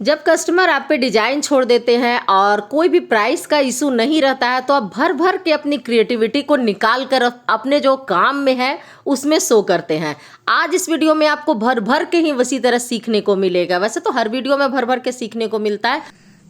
जब कस्टमर आप पे डिजाइन छोड़ देते हैं और कोई भी प्राइस का इशू नहीं रहता है तो आप भर भर के अपनी क्रिएटिविटी को निकाल कर अपने जो काम में है उसमें शो करते हैं। आज इस वीडियो में आपको भर भर के ही उसी तरह सीखने को मिलेगा। वैसे तो हर वीडियो में भर भर के सीखने को मिलता है।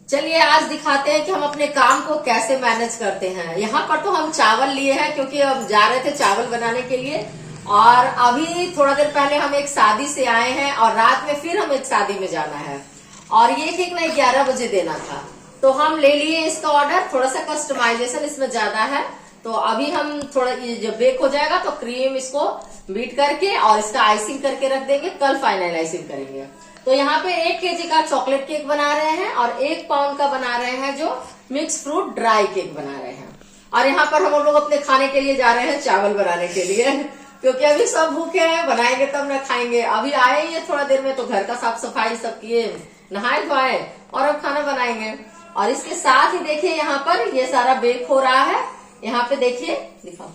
चलिए आज दिखाते हैं कि हम अपने काम को कैसे मैनेज करते हैं। यहाँ पर तो हम चावल लिए हैं क्योंकि हम जा रहे थे चावल बनाने के लिए, और अभी थोड़ा देर पहले हम एक शादी से आए हैं और रात में फिर हम एक शादी में जाना है और ये केक ना 11 बजे देना था, तो हम ले लिए इसका ऑर्डर। थोड़ा सा कस्टमाइजेशन इसमें ज्यादा है, तो अभी हम थोड़ा ये जब बेक हो जाएगा तो क्रीम इसको बीट करके और इसका आइसिंग करके रख देंगे। कल फाइनल आइसिंग करेंगे। तो यहाँ पे 1 केजी का चॉकलेट केक बना रहे हैं और 1 पाउंड का बना रहे हैं जो मिक्स फ्रूट ड्राई केक बना रहे हैं। और यहाँ पर हम लोग अपने खाने के लिए जा रहे हैं चावल बनाने के लिए क्योंकि अभी सब भूखे हैं, बनाएंगे तब ना खाएंगे। अभी आए ही थोड़ा देर में तो घर का साफ सफाई सब किए, नहाए धोए और अब खाना बनाएंगे। और इसके साथ ही देखिए यहाँ पर ये सारा बेक हो रहा है। यहाँ पे देखिए, दिखाओ,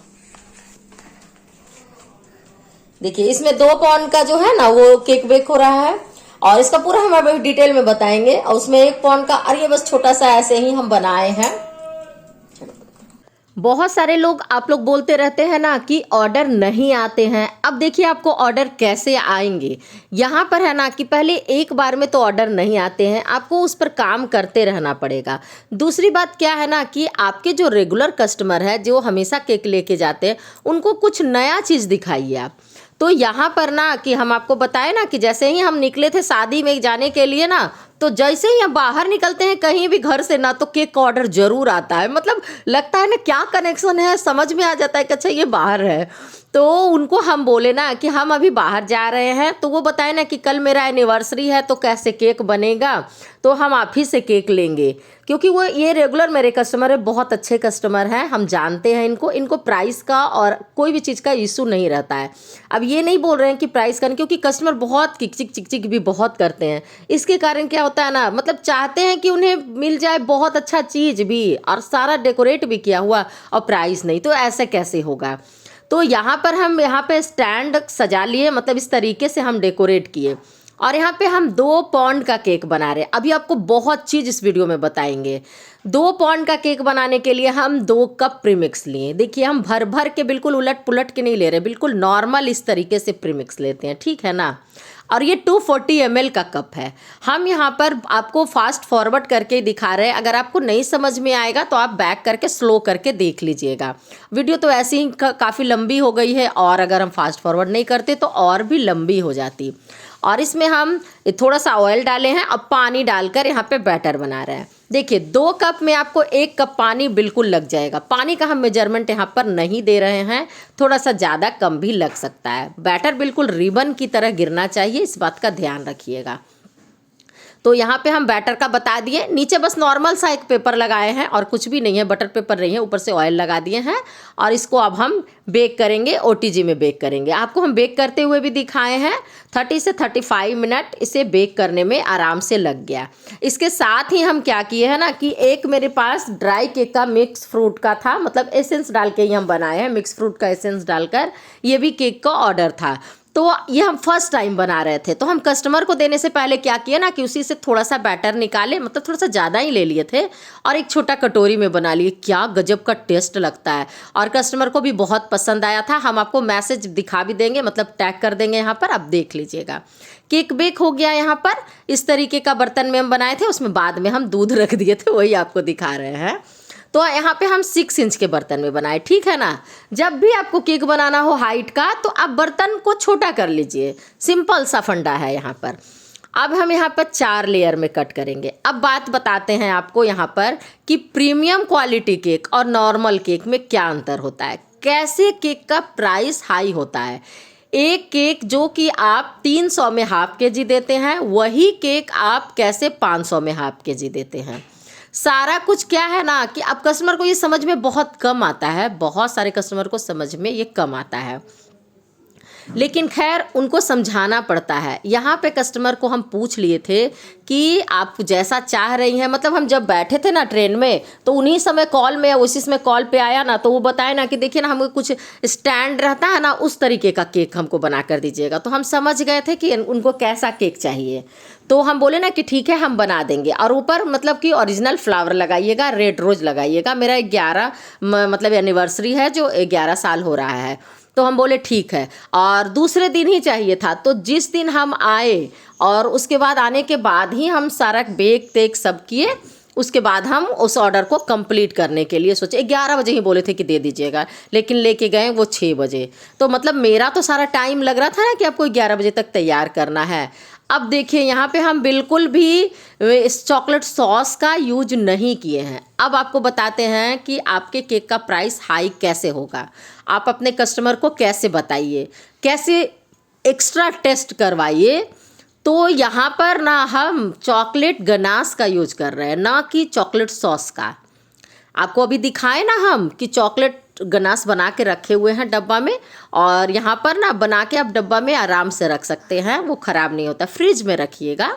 देखिए इसमें 2 पाउंड का जो है ना वो केक बेक हो रहा है और इसका पूरा हम अभी डिटेल में बताएंगे। और उसमें 1 पाउंड का, और ये बस छोटा सा ऐसे ही हम बनाए हैं। बहुत सारे लोग आप लोग बोलते रहते हैं ना कि ऑर्डर नहीं आते हैं। अब देखिए आपको ऑर्डर कैसे आएंगे। यहाँ पर है ना कि पहले एक बार में तो ऑर्डर नहीं आते हैं, आपको उस पर काम करते रहना पड़ेगा। दूसरी बात क्या है ना कि आपके जो रेगुलर कस्टमर है जो हमेशा केक लेके जाते हैं उनको कुछ नया चीज़ दिखाइए आप। तो यहाँ पर ना कि हम आपको बताएं ना कि जैसे ही हम निकले थे शादी में जाने के लिए ना, तो जैसे ही हम बाहर निकलते हैं कहीं भी घर से ना, तो केक का ऑर्डर जरूर आता है। मतलब लगता है ना क्या कनेक्शन है, समझ में आ जाता है कि अच्छा ये बाहर है। तो उनको हम बोले ना कि हम अभी बाहर जा रहे हैं, तो वो बताए ना कि कल मेरा एनिवर्सरी है तो कैसे केक बनेगा, तो हम आप ही से केक लेंगे। क्योंकि वो ये रेगुलर मेरे कस्टमर है, बहुत अच्छे कस्टमर हैं, हम जानते हैं इनको प्राइस का और कोई भी चीज़ का इशू नहीं रहता है। अब ये नहीं बोल रहे हैं कि प्राइस का, क्योंकि कस्टमर बहुत चिक भी बहुत करते हैं। इसके कारण क्या होता है ना, मतलब चाहते हैं कि उन्हें मिल जाए बहुत अच्छा चीज़ भी और सारा डेकोरेट भी किया हुआ और प्राइस नहीं, तो ऐसे कैसे होगा। तो यहाँ पर हम यहाँ पे स्टैंड सजा लिए, मतलब इस तरीके से हम डेकोरेट किए। और यहाँ पे हम 2 पाउंड का केक बना रहे हैं। अभी आपको बहुत चीज़ इस वीडियो में बताएंगे। 2 पाउंड का केक बनाने के लिए हम 2 कप प्रीमिक्स लिए। देखिए हम भर भर के बिल्कुल उलट पुलट के नहीं ले रहे, बिल्कुल नॉर्मल इस तरीके से प्रीमिक्स लेते हैं, ठीक है ना। और ये 240 ml का कप है। हम यहाँ पर आपको फास्ट फॉरवर्ड करके दिखा रहे हैं। अगर आपको नहीं समझ में आएगा तो आप बैक करके स्लो करके देख लीजिएगा। वीडियो तो ऐसे ही काफ़ी लंबी हो गई है और अगर हम फास्ट फॉरवर्ड नहीं करते तो और भी लंबी हो जाती। और इसमें हम थोड़ा सा ऑयल डाले हैं और पानी डालकर यहाँ पे बैटर बना रहे हैं। देखिए 2 कप में आपको 1 कप पानी बिल्कुल लग जाएगा। पानी का हम मेजरमेंट यहाँ पर नहीं दे रहे हैं, थोड़ा सा ज़्यादा कम भी लग सकता है। बैटर बिल्कुल रिबन की तरह गिरना चाहिए, इस बात का ध्यान रखिएगा। तो यहाँ पे हम बैटर का बता दिए। नीचे बस नॉर्मल सा एक पेपर लगाए हैं और कुछ भी नहीं है, बटर पेपर नहीं है, ऊपर से ऑयल लगा दिए हैं। और इसको अब हम बेक करेंगे, OTG में बेक करेंगे। आपको हम बेक करते हुए भी दिखाए हैं। 30 से 35 मिनट इसे बेक करने में आराम से लग गया। इसके साथ ही हम क्या किए हैं ना कि एक मेरे पास ड्राई केक का मिक्स फ्रूट का था, मतलब एसेंस डाल के ही हम बनाए हैं, मिक्स फ्रूट का एसेंस डालकर। ये भी केक का ऑर्डर था, तो ये हम फर्स्ट टाइम बना रहे थे। तो हम कस्टमर को देने से पहले क्या किया ना कि उसी से थोड़ा सा बैटर निकाले, मतलब थोड़ा सा ज़्यादा ही ले लिए थे और एक छोटा कटोरी में बना लिए। क्या गजब का टेस्ट लगता है और कस्टमर को भी बहुत पसंद आया था। हम आपको मैसेज दिखा भी देंगे, मतलब टैग कर देंगे यहाँ पर, आप देख लीजिएगा। केक बेक हो गया। यहाँ पर इस तरीके का बर्तन में हम बनाए थे, उसमें बाद में हम दूध रख दिए थे, वही आपको दिखा रहे हैं। तो यहाँ पे हम 6 इंच के बर्तन में बनाए, ठीक है ना। जब भी आपको केक बनाना हो हाइट का तो आप बर्तन को छोटा कर लीजिए, सिंपल सा फंडा है यहाँ पर। अब हम यहाँ पर 4 लेयर में कट करेंगे। अब बात बताते हैं आपको यहाँ पर कि प्रीमियम क्वालिटी केक और नॉर्मल केक में क्या अंतर होता है, कैसे केक का प्राइस हाई होता है। एक केक जो कि आप 300 में ½ kg देते हैं, वही केक आप कैसे 500 में ½ kg देते हैं। सारा कुछ क्या है ना कि अब कस्टमर को ये समझ में बहुत कम आता है, बहुत सारे कस्टमर को समझ में ये कम आता है। लेकिन खैर उनको समझाना पड़ता है। यहाँ पे कस्टमर को हम पूछ लिए थे कि आप जैसा चाह रही हैं, मतलब हम जब बैठे थे ना ट्रेन में तो उन्हीं समय कॉल में उसी समय कॉल पे आया ना, तो वो बताए ना कि देखिए ना हमको कुछ स्टैंड रहता है ना, उस तरीके का केक हमको बना कर दीजिएगा। तो हम समझ गए थे कि उनको कैसा केक चाहिए। तो हम बोले ना कि ठीक है हम बना देंगे, और ऊपर मतलब कि ओरिजिनल फ्लावर लगाइएगा, रेड रोज लगाइएगा। मेरा 11 मतलब एनिवर्सरी है जो 11 साल हो रहा है। तो हम बोले ठीक है, और दूसरे दिन ही चाहिए था। तो जिस दिन हम आए और उसके बाद आने के बाद ही हम सारा बेक तेक सब किए, उसके बाद हम उस ऑर्डर को कंप्लीट करने के लिए सोचे। 11 बजे ही बोले थे कि दे दीजिएगा, लेकिन लेके गए वो 6 बजे। तो मतलब मेरा तो सारा टाइम लग रहा था ना कि आपको 11 बजे तक तैयार करना है। अब देखिए यहाँ पे हम बिल्कुल भी इस चॉकलेट सॉस का यूज नहीं किए हैं। अब आपको बताते हैं कि आपके केक का प्राइस हाई कैसे होगा, आप अपने कस्टमर को कैसे बताइए, कैसे एक्स्ट्रा टेस्ट करवाइए। तो यहाँ पर ना हम चॉकलेट गनाश का यूज कर रहे हैं, ना कि चॉकलेट सॉस का। आपको अभी दिखाए ना हम कि चॉकलेट गनाश बना के रखे हुए हैं डब्बा में, और यहाँ पर ना बना के आप डब्बा में आराम से रख सकते हैं, वो ख़राब नहीं होता। फ्रिज में रखिएगा।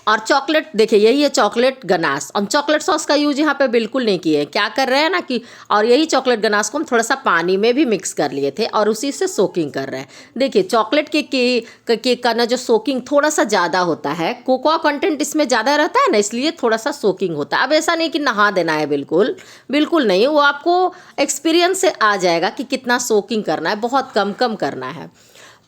और चॉकलेट देखिए यही है चॉकलेट गनाश, हम चॉकलेट सॉस का यूज यहाँ पे बिल्कुल नहीं किए हैं। क्या कर रहे हैं ना कि और यही चॉकलेट गनाश को हम थोड़ा सा पानी में भी मिक्स कर लिए थे और उसी से सोकिंग कर रहे हैं। देखिए चॉकलेट के केक का ना जो सोकिंग थोड़ा सा ज़्यादा होता है, कोकोआ कंटेंट इसमें ज़्यादा रहता है ना, इसलिए थोड़ा सा सोकिंग होता है। अब ऐसा नहीं कि नहा देना है, बिल्कुल बिल्कुल नहीं, वो आपको एक्सपीरियंस से आ जाएगा कि कितना सोकिंग करना है, बहुत कम कम करना है।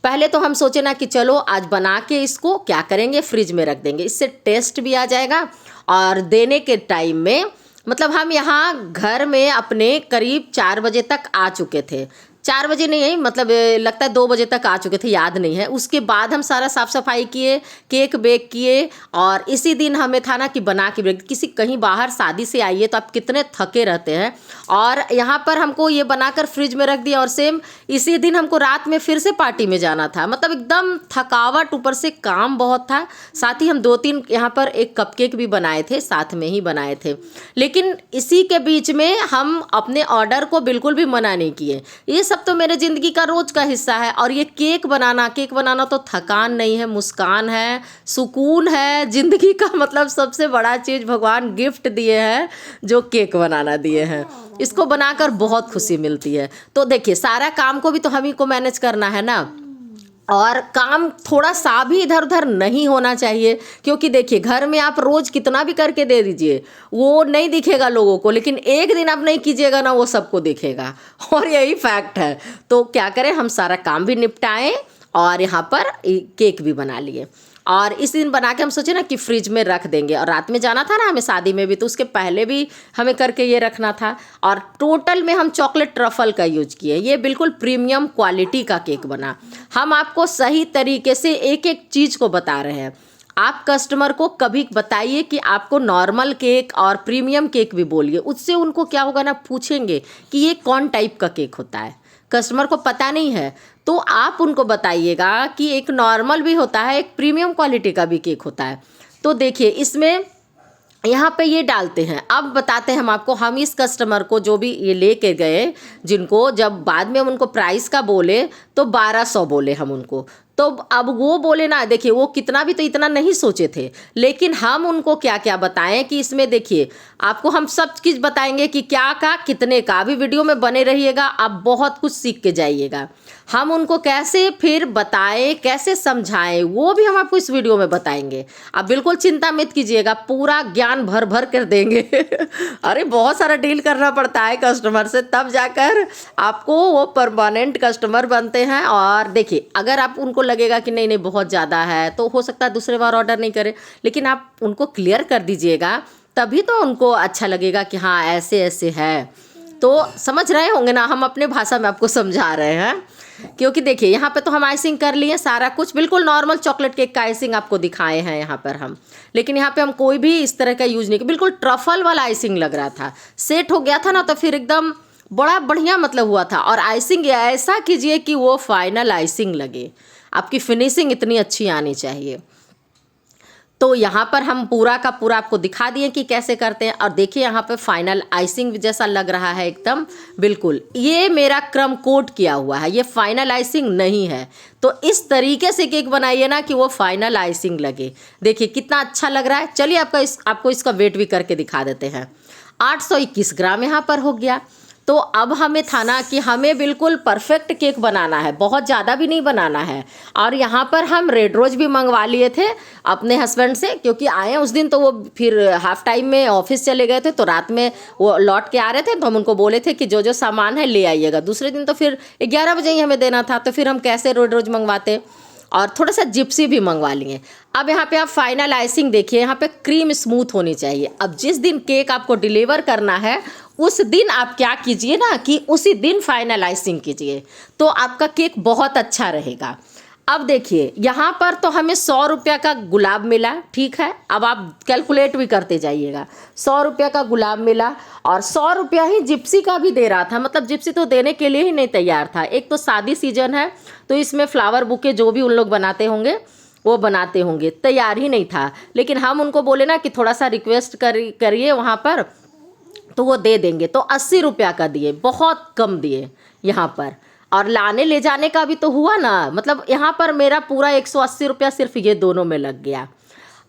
पहले तो हम सोचे ना कि चलो आज बना के इसको क्या करेंगे, फ्रिज में रख देंगे, इससे टेस्ट भी आ जाएगा। और देने के टाइम में मतलब हम यहाँ घर में अपने करीब 4 बजे तक आ चुके थे। 4 बजे नहीं, मतलब लगता है 2 बजे तक आ चुके थे, याद नहीं है। उसके बाद हम सारा साफ़ सफाई किए, केक बेक किए, और इसी दिन हमें था ना कि बना के बेक। किसी कहीं बाहर शादी से आइए तो आप कितने थके रहते हैं, और यहाँ पर हमको ये बनाकर फ्रिज में रख दिया। और सेम इसी दिन हमको रात में फिर से पार्टी में जाना था, मतलब एकदम थकावट, ऊपर से काम बहुत था। साथ ही हम 2-3 यहाँ पर एक कपकेक भी बनाए थे, साथ में ही बनाए थे। लेकिन इसी के बीच में हम अपने ऑर्डर को बिल्कुल भी मना नहीं किए। ये सब तो मेरे ज़िंदगी का रोज़ का हिस्सा है। और ये केक बनाना तो थकान नहीं है, मुस्कान है, सुकून है। ज़िंदगी का मतलब सबसे बड़ा चीज़ भगवान गिफ्ट दिए हैं, जो केक बनाना दिए हैं। इसको बनाकर बहुत खुशी मिलती है। तो देखिए सारा काम को भी तो हम ही को मैनेज करना है ना, और काम थोड़ा सा भी इधर उधर नहीं होना चाहिए। क्योंकि देखिए घर में आप रोज़ कितना भी करके दे दीजिए, वो नहीं दिखेगा लोगों को, लेकिन एक दिन आप नहीं कीजिएगा ना, वो सबको दिखेगा, और यही फैक्ट है। तो क्या करें, हम सारा काम भी निपटाएं और यहाँ पर केक भी बना लिए। और इस दिन बना के हम सोचे ना कि फ्रिज में रख देंगे। और रात में जाना था ना हमें शादी में भी, तो उसके पहले भी हमें करके ये रखना था। और टोटल में हम चॉकलेट ट्रफल का यूज किए, ये बिल्कुल प्रीमियम क्वालिटी का केक बना। हम आपको सही तरीके से एक एक चीज़ को बता रहे हैं। आप कस्टमर को कभी बताइए कि आपको नॉर्मल केक और प्रीमियम केक भी बोलिए, उससे उनको क्या होगा ना, पूछेंगे कि ये कौन टाइप का केक होता है। कस्टमर को पता नहीं है, तो आप उनको बताइएगा कि एक नॉर्मल भी होता है, एक प्रीमियम क्वालिटी का भी केक होता है। तो देखिए इसमें यहाँ पे ये डालते हैं। अब बताते हैं हम आपको, हम इस कस्टमर को जो भी ये लेके गए, जिनको जब बाद में हम उनको प्राइस का बोले तो 1200 बोले हम उनको। तो अब वो बोले ना, देखिए वो कितना भी तो इतना नहीं सोचे थे, लेकिन हम उनको क्या क्या बताएं कि इसमें देखिए आपको हम सब चीज़ बताएंगे कि क्या का कितने का। अभी वीडियो में बने रहिएगा, आप बहुत कुछ सीख के जाइएगा। हम उनको कैसे फिर बताएं, कैसे समझाएं, वो भी हम आपको इस वीडियो में बताएंगे। आप बिल्कुल चिंता मत कीजिएगा, पूरा ज्ञान भर भर कर देंगे। अरे बहुत सारा डील करना पड़ता है कस्टमर से, तब जाकर आपको वो परमानेंट कस्टमर बनते हैं। और देखिए अगर आप उनको लगेगा कि नहीं नहीं बहुत ज़्यादा है, तो हो सकता है दूसरे बार ऑर्डर नहीं करें, लेकिन आप उनको क्लियर कर दीजिएगा, तभी तो उनको अच्छा लगेगा कि हाँ ऐसे ऐसे है। तो समझ रहे होंगे ना, हम अपने भाषा में आपको समझा रहे हैं। क्योंकि देखिए यहाँ पे तो हम आइसिंग कर लिए सारा कुछ, बिल्कुल नॉर्मल चॉकलेट केक का आइसिंग आपको दिखाए हैं यहाँ पर हम, लेकिन यहाँ पे हम कोई भी इस तरह का यूज नहीं किया। बिल्कुल ट्रफल वाला आइसिंग लग रहा था, सेट हो गया था ना, तो फिर एकदम बड़ा बढ़िया मतलब हुआ था। और आइसिंग ऐसा कीजिए कि वो फाइनल आइसिंग लगे, आपकी फिनिशिंग इतनी अच्छी आनी चाहिए। तो यहाँ पर हम पूरा का पूरा आपको दिखा दिए कि कैसे करते हैं। और देखिए यहाँ पे फाइनल आइसिंग जैसा लग रहा है एकदम, बिल्कुल ये मेरा क्रम कोट किया हुआ है, ये फाइनल आइसिंग नहीं है। तो इस तरीके से केक बनाइए ना कि वो फाइनल आइसिंग लगे। देखिए कितना अच्छा लग रहा है। चलिए आपको इसका वेट भी करके दिखा देते हैं। 821 ग्राम यहाँ पर हो गया। तो अब हमें था ना कि हमें बिल्कुल परफेक्ट केक बनाना है, बहुत ज़्यादा भी नहीं बनाना है। और यहाँ पर हम रेड रोज़ भी मंगवा लिए थे अपने हस्बैंड से, क्योंकि आए उस दिन तो वो फिर हाफ टाइम में ऑफिस चले गए थे, तो रात में वो लौट के आ रहे थे, तो हम उनको बोले थे कि जो जो सामान है ले आइएगा। दूसरे दिन तो फिर 11 बजे ही हमें देना था, तो फिर हम कैसे रेड रोज़ मंगवाते। और थोड़ा सा जिप्सी भी मंगवा लिए। अब यहाँ पे आप फाइनल आइसिंग देखिए, यहाँ पे क्रीम स्मूथ होनी चाहिए। अब जिस दिन केक आपको डिलीवर करना है उस दिन आप क्या कीजिए ना कि उसी दिन फाइनल आइसिंग कीजिए, तो आपका केक बहुत अच्छा रहेगा। अब देखिए यहाँ पर तो हमें 100 रुपये का गुलाब मिला, ठीक है। अब आप कैलकुलेट भी करते जाइएगा। 100 रुपये का गुलाब मिला और 100 रुपया ही जिप्सी का भी दे रहा था, मतलब जिप्सी तो देने के लिए ही नहीं तैयार था। एक तो शादी सीजन है तो इसमें फ्लावर बुके जो भी उन लोग बनाते होंगे वो बनाते होंगे, तैयार ही नहीं था। लेकिन हम उनको बोले ना कि थोड़ा सा रिक्वेस्ट करिए वहाँ पर, तो वो दे देंगे। तो 80 रुपया का दिए, बहुत कम दिए यहाँ पर। और लाने ले जाने का भी तो हुआ ना, मतलब यहाँ पर मेरा पूरा 180 रुपया सिर्फ ये दोनों में लग गया।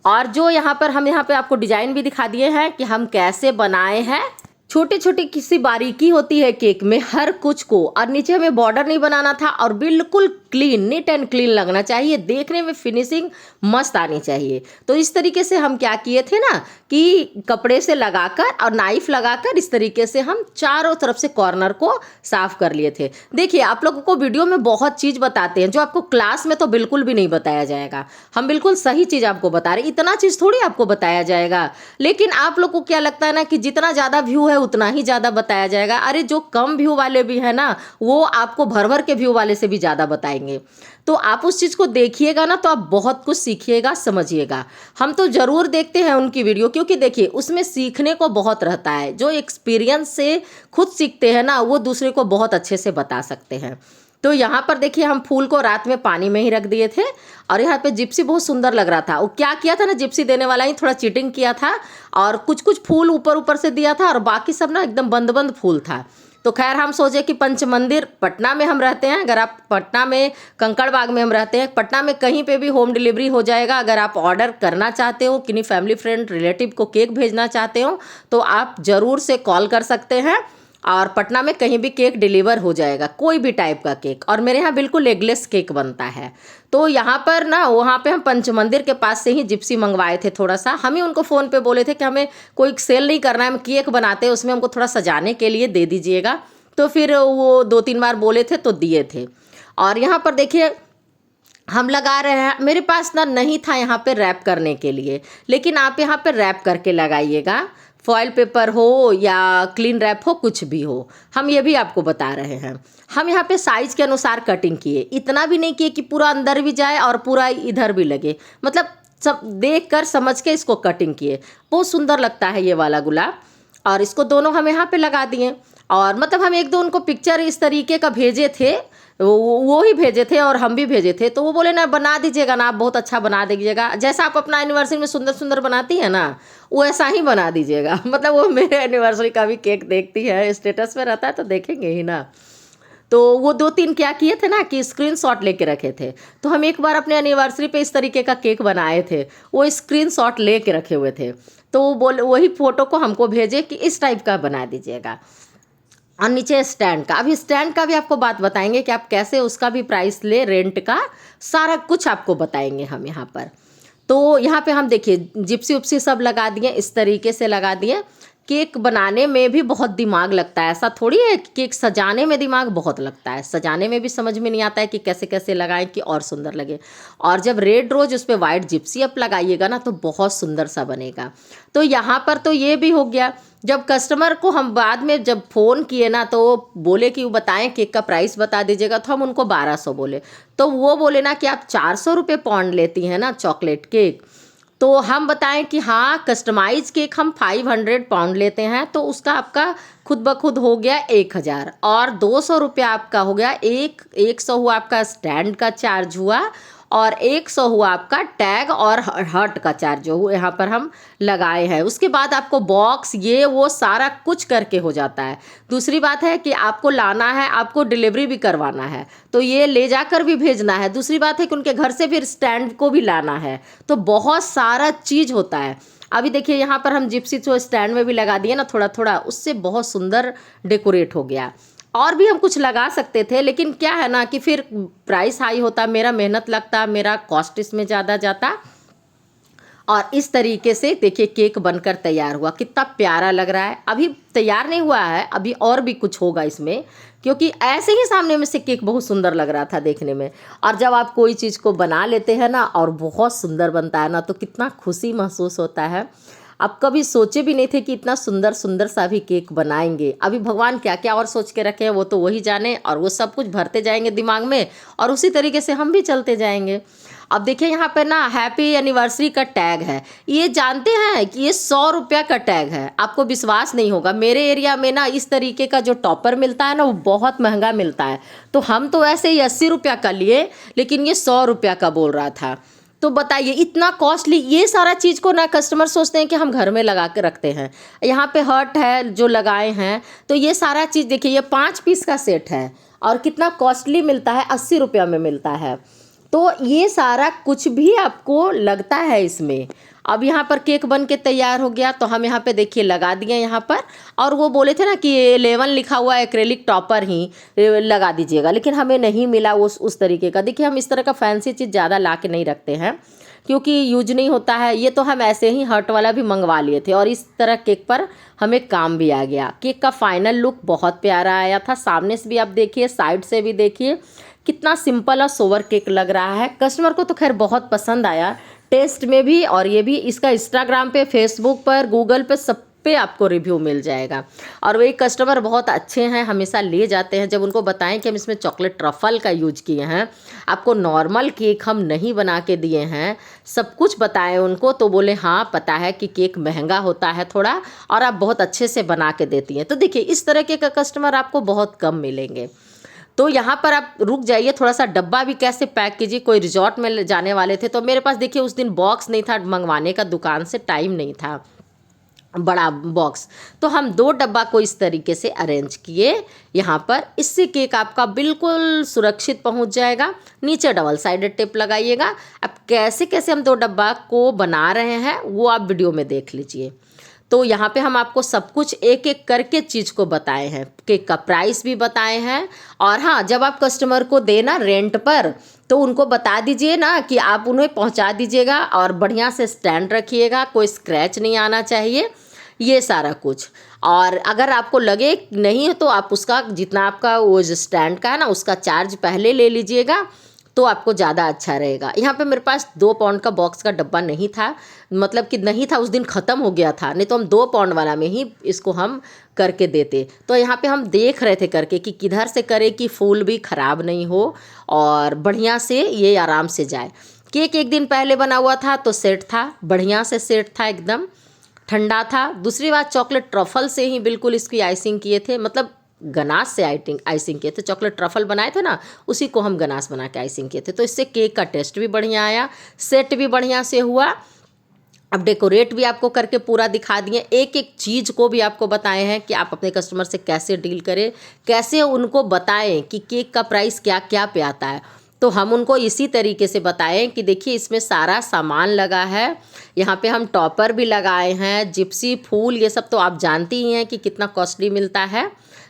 और जो यहाँ पर हम यहाँ पे आपको डिजाइन भी दिखा दिए हैं कि हम कैसे बनाए हैं। छोटी छोटी किसी बारीकी होती है केक में हर कुछ को। और नीचे हमें बॉर्डर नहीं बनाना था और बिल्कुल क्लीन, नीट एंड क्लीन लगना चाहिए, देखने में फिनिशिंग मस्त आनी चाहिए। तो इस तरीके से हम क्या किए थे ना कि कपड़े से लगाकर और नाइफ लगाकर इस तरीके से हम चारों तरफ से कॉर्नर को साफ कर लिए थे। देखिए आप लोगों को वीडियो में बहुत चीज़ बताते हैं जो आपको क्लास में तो बिल्कुल भी नहीं बताया जाएगा। हम बिल्कुल सही चीज़ आपको बता रहे, इतना चीज़ थोड़ी आपको बताया जाएगा। लेकिन आप लोग को क्या लगता है ना कि जितना ज़्यादा व्यू है उतना ही ज़्यादा बताया जाएगा। अरे जो कम व्यू वाले भी है ना वो आपको भर भर के व्यू वाले से भी ज़्यादा बताएंगे। तो आप उस चीज़ को देखिएगा ना तो आप बहुत कुछ सीखिएगा, समझिएगा। हम तो ज़रूर देखते हैं उनकी वीडियो, क्योंकि देखिए उसमें सीखने को बहुत रहता है। जो एक्सपीरियंस से खुद सीखते हैं ना वो दूसरे को बहुत अच्छे से बता सकते हैं। तो यहाँ पर देखिए हम फूल को रात में पानी में ही रख दिए थे। और यहाँ पे जिप्सी बहुत सुंदर लग रहा था। वो क्या किया था ना, जिप्सी देने वाला ही थोड़ा चीटिंग किया था और कुछ कुछ फूल ऊपर ऊपर से दिया था और बाकी सब ना एकदम बंद बंद फूल था। तो खैर हम सोचे कि पंच मंदिर पटना में हम रहते हैं, अगर आप पटना में कंकड़ बाग में हम रहते हैं, पटना में कहीं पे भी होम डिलीवरी हो जाएगा। अगर आप ऑर्डर करना चाहते हो, किन्हीं फैमिली फ्रेंड रिलेटिव को केक भेजना चाहते हो तो आप ज़रूर से कॉल कर सकते हैं और पटना में कहीं भी केक डिलीवर हो जाएगा, कोई भी टाइप का केक। और मेरे यहाँ बिल्कुल एगलेस केक बनता है। तो यहाँ पर ना वहाँ पे हम पंच मंदिर के पास से ही जिप्सी मंगवाए थे। थोड़ा सा हम ही उनको फ़ोन पे बोले थे कि हमें कोई सेल नहीं करना है, हम केक बनाते हैं उसमें हमको थोड़ा सजाने के लिए दे दीजिएगा। तो फिर वो 2-3 बार बोले थे तो दिए थे। और यहाँ पर देखिए हम लगा रहे हैं, मेरे पास ना नहीं था यहाँ पे रैप करने के लिए, लेकिन आप यहाँ पे रैप करके लगाइएगा। फॉयल पेपर हो या क्लीन रैप हो, कुछ भी हो, हम ये भी आपको बता रहे हैं। हम यहाँ पे साइज के अनुसार कटिंग किए, इतना भी नहीं किए कि पूरा अंदर भी जाए और पूरा इधर भी लगे, मतलब सब देख कर समझ के इसको कटिंग किए। बहुत सुंदर लगता है ये वाला गुलाब। और इसको दोनों हम यहाँ पे लगा दिए। और मतलब हम एक दो उनको पिक्चर इस तरीके का भेजे थे, वो ही भेजे थे और हम भी भेजे थे। तो वो बोले ना बना दीजिएगा ना, आप बहुत अच्छा बना दीजिएगा, जैसा आप अपना एनिवर्सरी में सुंदर सुंदर बनाती है ना वो ऐसा ही बना दीजिएगा। मतलब वो मेरे एनिवर्सरी का भी केक देखती है, स्टेटस में रहता है तो देखेंगे ही ना। तो वो 2-3 क्या किए थे ना कि स्क्रीनशॉट लेके रखे थे। तो हम एक बार अपने एनिवर्सरी पे इस तरीके का केक बनाए थे, वो स्क्रीनशॉट लेके रखे हुए थे। तो वो बोले वही फ़ोटो को हमको भेजे कि इस टाइप का बना दीजिएगा। और नीचे स्टैंड का, अभी स्टैंड का भी आपको बात बताएंगे कि आप कैसे उसका भी प्राइस ले, रेंट का सारा कुछ आपको बताएंगे हम यहाँ पर। तो यहाँ पे हम देखिए जिप्सी उप्सी सब लगा दिए, इस तरीके से लगा दिए। केक बनाने में भी बहुत दिमाग लगता है, ऐसा थोड़ी है। केक सजाने में दिमाग बहुत लगता है, सजाने में भी समझ में नहीं आता है कि कैसे कैसे लगाएं कि और सुंदर लगे। और जब रेड रोज उस पर वाइट जिप्सी अप लगाइएगा ना तो बहुत सुंदर सा बनेगा। तो यहाँ पर तो ये भी हो गया। जब कस्टमर को हम बाद में जब फ़ोन किए ना तो वो बोले कि वो बताएं केक का प्राइस बता दीजिएगा, तो हम उनको 1200 बोले। तो वो बोले ना कि आप 400 रुपये पाउंड लेती हैं ना चॉकलेट केक। तो हम बताएं कि हाँ कस्टमाइज केक हम 500 पाउंड लेते हैं, तो उसका आपका खुद ब खुद हो गया 1000। और 200 रुपया आपका हो गया, 100 हुआ आपका स्टैंड का चार्ज हुआ। और 100 हुआ आपका टैग और हर्ट का चार्ज जो यहाँ पर हम लगाए हैं। उसके बाद आपको बॉक्स ये वो सारा कुछ करके हो जाता है। दूसरी बात है कि आपको लाना है, आपको डिलीवरी भी करवाना है, तो ये ले जाकर भी भेजना है। दूसरी बात है कि उनके घर से फिर स्टैंड को भी लाना है, तो बहुत सारा चीज़ होता है। अभी देखिए यहाँ पर हम जिप्सी जो स्टैंड में भी लगा दिए ना थोड़ा थोड़ा, उससे बहुत सुंदर डेकोरेट हो गया। और भी हम कुछ लगा सकते थे, लेकिन क्या है ना कि फिर प्राइस हाई होता, मेरा मेहनत लगता, मेरा कॉस्ट इसमें ज़्यादा जाता। और इस तरीके से देखिए केक बनकर तैयार हुआ, कितना प्यारा लग रहा है। अभी तैयार नहीं हुआ है, अभी और भी कुछ होगा इसमें, क्योंकि ऐसे ही सामने में से केक बहुत सुंदर लग रहा था देखने में। और जब आप कोई चीज़ को बना लेते हैं ना और बहुत सुंदर बनता है ना, तो कितना खुशी महसूस होता है। आप कभी सोचे भी नहीं थे कि इतना सुंदर सुंदर सा भी केक बनाएंगे। अभी भगवान क्या क्या और सोच के रखे हैं वो तो वही जाने, और वो सब कुछ भरते जाएंगे दिमाग में, और उसी तरीके से हम भी चलते जाएंगे। अब देखिए यहाँ पे ना हैप्पी एनिवर्सरी का टैग है। ये जानते हैं कि ये 100 रुपया का टैग है। आपको विश्वास नहीं होगा, मेरे एरिया में ना इस तरीके का जो टॉपर मिलता है ना वो बहुत महंगा मिलता है। तो हम तो ऐसे ही 80 रुपया का लिए, लेकिन ये 100 रुपया का बोल रहा था। तो बताइए इतना कॉस्टली। ये सारा चीज़ को ना कस्टमर सोचते हैं कि हम घर में लगा के रखते हैं। यहाँ पे हर्ट है जो लगाए हैं, तो ये सारा चीज़ देखिए, ये 5 पीस का सेट है और कितना कॉस्टली मिलता है, 80 रुपया में मिलता है। तो ये सारा कुछ भी आपको लगता है इसमें। अब यहाँ पर केक बन के तैयार हो गया, तो हम यहाँ पे देखिए लगा दिए यहाँ पर। और वो बोले थे ना कि 11 लिखा हुआ एक्रेलिक टॉपर ही लगा दीजिएगा, लेकिन हमें नहीं मिला उस तरीके का। देखिए हम इस तरह का फैंसी चीज़ ज़्यादा ला के नहीं रखते हैं, क्योंकि यूज नहीं होता है। ये तो हम ऐसे ही हर्ट वाला भी मंगवा लिए थे, और इस तरह केक पर हमें काम भी आ गया। केक का फाइनल लुक बहुत प्यारा आया था। सामने से भी आप देखिए, साइड से भी देखिए, कितना सिंपल और सोवर केक लग रहा है। कस्टमर को तो खैर बहुत पसंद आया, टेस्ट में भी और ये भी। इसका इंस्टाग्राम पे, फेसबुक पर, गूगल पे, सब पे आपको रिव्यू मिल जाएगा। और वही कस्टमर बहुत अच्छे हैं, हमेशा ले जाते हैं। जब उनको बताएं कि हम इसमें चॉकलेट ट्रफल का यूज किए हैं, आपको नॉर्मल केक हम नहीं बना के दिए हैं, सब कुछ बताएं उनको, तो बोले हाँ पता है कि केक महंगा होता है थोड़ा, और आप बहुत अच्छे से बना के देती हैं। तो देखिए इस तरह के कस्टमर आपको बहुत कम मिलेंगे। तो यहाँ पर आप रुक जाइए, थोड़ा सा डब्बा भी कैसे पैक कीजिए। कोई रिजॉर्ट में जाने वाले थे, तो मेरे पास देखिए उस दिन बॉक्स नहीं था मंगवाने का, दुकान से टाइम नहीं था बड़ा बॉक्स, तो हम 2 डब्बा को इस तरीके से अरेंज किए यहाँ पर। इससे केक आपका बिल्कुल सुरक्षित पहुँच जाएगा। नीचे डबल साइडेड टेप लगाइएगा। अब कैसे कैसे हम 2 डब्बा को बना रहे हैं वो आप वीडियो में देख लीजिए। तो यहाँ पे हम आपको सब कुछ एक एक करके चीज़ को बताए हैं, केक का प्राइस भी बताए हैं। और हाँ, जब आप कस्टमर को देना रेंट पर, तो उनको बता दीजिए ना कि आप उन्हें पहुँचा दीजिएगा, और बढ़िया से स्टैंड रखिएगा, कोई स्क्रैच नहीं आना चाहिए, ये सारा कुछ। और अगर आपको लगे नहीं तो आप उसका जितना आपका वो जो स्टैंड का है ना उसका चार्ज पहले ले लीजिएगा, तो आपको ज़्यादा अच्छा रहेगा। यहाँ पे मेरे पास 2 पाउंड का बॉक्स का डब्बा नहीं था, मतलब कि नहीं था, उस दिन ख़त्म हो गया था, नहीं तो हम 2 पाउंड वाला में ही इसको हम करके देते। तो यहाँ पे हम देख रहे थे करके कि किधर से करें कि फूल भी ख़राब नहीं हो और बढ़िया से ये आराम से जाए। केक एक दिन पहले बना हुआ था, तो सेट था, बढ़िया से सेट था, एकदम ठंडा था। दूसरी बात, चॉकलेट ट्रफल से ही बिल्कुल इसकी आइसिंग किए थे, मतलब गनाश से आइसिंग किए थे। चॉकलेट ट्रफल बनाए थे ना, उसी को हम गनाश बना के आइसिंग किए थे। तो इससे केक का टेस्ट भी बढ़िया आया, सेट भी बढ़िया से हुआ। अब डेकोरेट भी आपको करके पूरा दिखा दिए, एक एक चीज़ को भी आपको बताए हैं कि आप अपने कस्टमर से कैसे डील करें, कैसे उनको बताएं कि केक का प्राइस क्या क्या पे आता है। तो हम उनको इसी तरीके से बताएं कि देखिए इसमें सारा सामान लगा है। यहाँ पे हम टॉपर भी लगाए हैं, जिप्सी फूल, ये सब तो आप जानती ही हैं कि कितना कॉस्टली मिलता है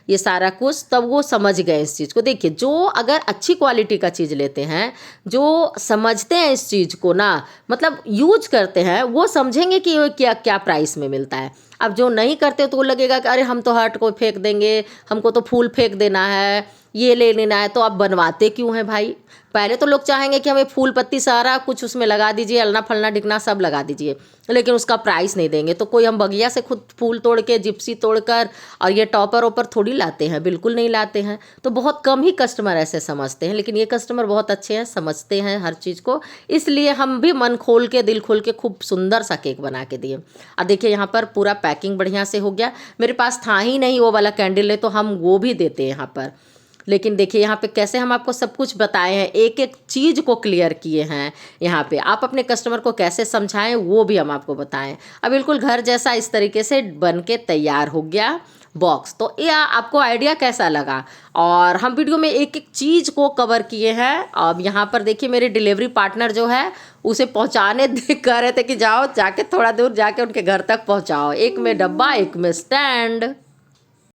ये सारा कुछ। तब वो समझ गए इस चीज़ को। देखिए जो अगर अच्छी क्वालिटी का चीज़ लेते हैं, जो समझते हैं इस चीज़ को ना, मतलब यूज करते हैं, वो समझेंगे कि ये क्या क्या प्राइस में मिलता है। अब जो नहीं करते तो वो लगेगा कि अरे हम तो हर्ट को फेंक देंगे, हमको तो फूल फेंक देना है, ये ले लेना है। तो आप बनवाते क्यों हैं भाई? पहले तो लोग चाहेंगे कि हमें फूल पत्ती सारा कुछ उसमें लगा दीजिए, अलना फलना ढिकना सब लगा दीजिए, लेकिन उसका प्राइस नहीं देंगे। तो कोई हम बगिया से खुद फूल तोड़ के, जिप्सी तोड़कर और ये टॉपर ओपर थोड़ी लाते हैं, बिल्कुल नहीं लाते हैं। तो बहुत कम ही कस्टमर ऐसे समझते हैं, लेकिन ये कस्टमर बहुत अच्छे हैं, समझते हैं हर चीज़ को। इसलिए हम भी मन खोल के, दिल खोल के खूब सुंदर सा केक बना के दिए। और देखिए यहाँ पर पूरा पैकिंग बढ़िया से हो गया। मेरे पास था ही नहीं वो वाला कैंडल है, तो हम वो भी देते हैं यहाँ पर। लेकिन देखिए यहाँ पे कैसे हम आपको सब कुछ बताए हैं, एक एक चीज़ को क्लियर किए हैं। यहाँ पे आप अपने कस्टमर को कैसे समझाएं वो भी हम आपको बताएं। अब बिल्कुल घर जैसा इस तरीके से बन के तैयार हो गया बॉक्स। तो ये आपको आइडिया कैसा लगा, और हम वीडियो में एक एक चीज़ को कवर किए हैं। अब यहाँ पर देखिए मेरे डिलीवरी पार्टनर जो है उसे पहुँचाने कह रहे थे कि जाओ जाके थोड़ा दूर जाके उनके घर तक पहुँचाओ, एक में डब्बा एक में स्टैंड।